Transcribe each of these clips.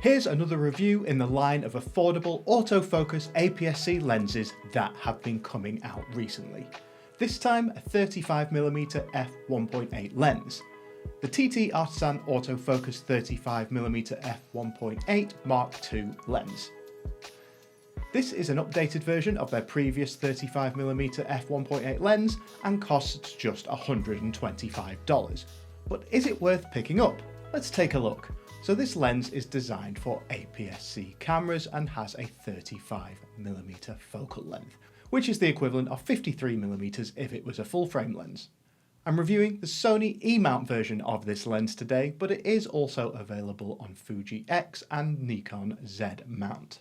Here's another review in the line of affordable autofocus APS-C lenses that have been coming out recently. This time a 35mm f1.8 lens. The TTArtisan Autofocus 35mm f1.8 Mark II lens. This is an updated version of their previous 35mm f1.8 lens and costs just $125. But is it worth picking up? Let's take a look. So this lens is designed for APS-C cameras and has a 35mm focal length, which is the equivalent of 53mm if it was a full frame lens. I'm reviewing the Sony E-mount version of this lens today, but it is also available on Fuji X and Nikon Z mount.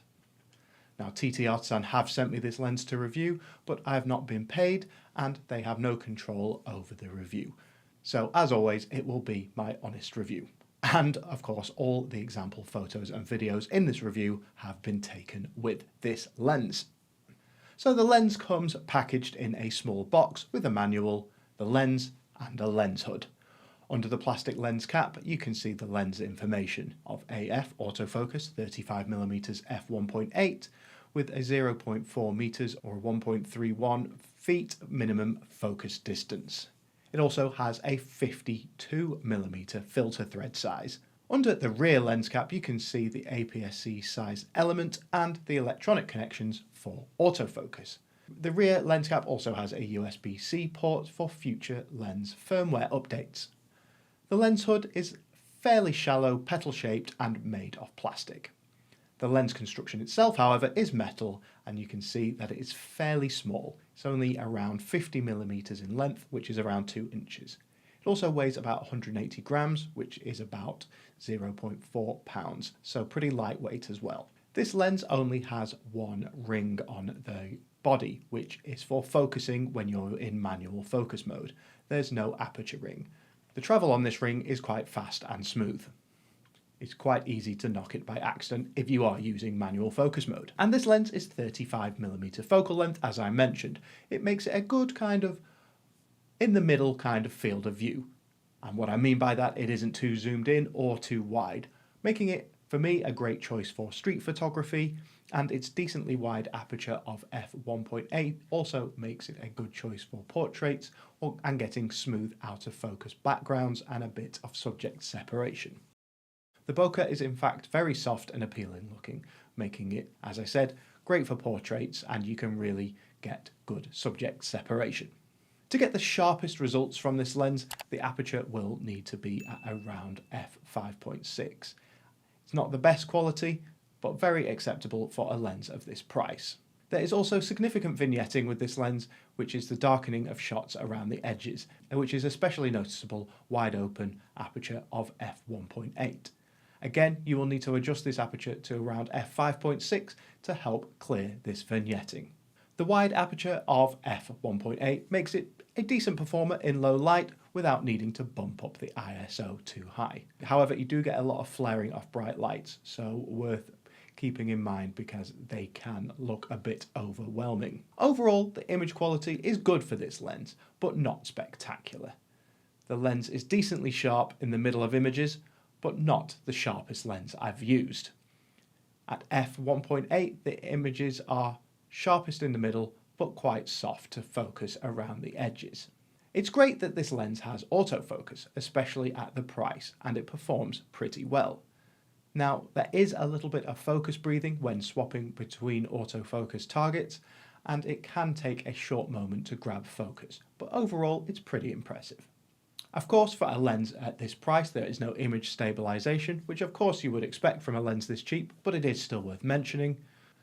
Now TTArtisan have sent me this lens to review, but I have not been paid and they have no control over the review. So as always, it will be my honest review. And of course, all the example photos and videos in this review have been taken with this lens. So the lens comes packaged in a small box with a manual, the lens and a lens hood. Under the plastic lens cap, you can see the lens information of AF autofocus 35mm f1.8 with a 0.4 meters or 1.31 feet minimum focus distance. It also has a 52mm filter thread size. Under the rear lens cap you can see the APS-C size element and the electronic connections for autofocus. The rear lens cap also has a USB-C port for future lens firmware updates. The lens hood is fairly shallow, petal-shaped and made of plastic. The lens construction itself, however, is metal and you can see that it is fairly small. It's only around 50mm in length, which is around 2 inches. It also weighs about 180 grams, which is about 0.4 pounds, so pretty lightweight as well. This lens only has one ring on the body, which is for focusing when you're in manual focus mode. There's no aperture ring. The travel on this ring is quite fast and smooth. It's quite easy to knock it by accident if you are using manual focus mode. And this lens is 35mm focal length, as I mentioned. It makes it a good kind of in the middle kind of field of view. And what I mean by that, it isn't too zoomed in or too wide, making it, for me, a great choice for street photography, and its decently wide aperture of f1.8 also makes it a good choice for portraits and getting smooth out of focus backgrounds and a bit of subject separation. The bokeh is in fact very soft and appealing looking, making it, as I said, great for portraits and you can really get good subject separation. To get the sharpest results from this lens, the aperture will need to be at around f5.6. It's not the best quality, but very acceptable for a lens of this price. There is also significant vignetting with this lens, which is the darkening of shots around the edges, which is especially noticeable wide open aperture of f1.8. Again, you will need to adjust this aperture to around f5.6 to help clear this vignetting. The wide aperture of f1.8 makes it a decent performer in low light without needing to bump up the ISO too high. However, you do get a lot of flaring of bright lights, so worth keeping in mind because they can look a bit overwhelming. Overall, the image quality is good for this lens, but not spectacular. The lens is decently sharp in the middle of images, but not the sharpest lens I've used. At f1.8, the images are sharpest in the middle, but quite soft to focus around the edges. It's great that this lens has autofocus, especially at the price, and it performs pretty well. Now, there is a little bit of focus breathing when swapping between autofocus targets, and it can take a short moment to grab focus, but overall it's pretty impressive. Of course, for a lens at this price, there is no image stabilization, which of course you would expect from a lens this cheap, but it is still worth mentioning.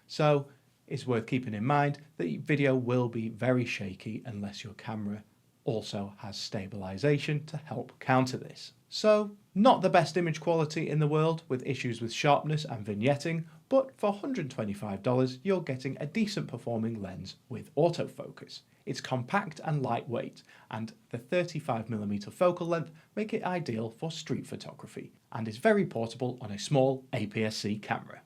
So it's worth keeping in mind that video will be very shaky unless your camera also has stabilization to help counter this. So not the best image quality in the world with issues with sharpness and vignetting, but for $125 you're getting a decent performing lens with autofocus. It's compact and lightweight, and the 35mm focal length make it ideal for street photography, and is very portable on a small APS-C camera.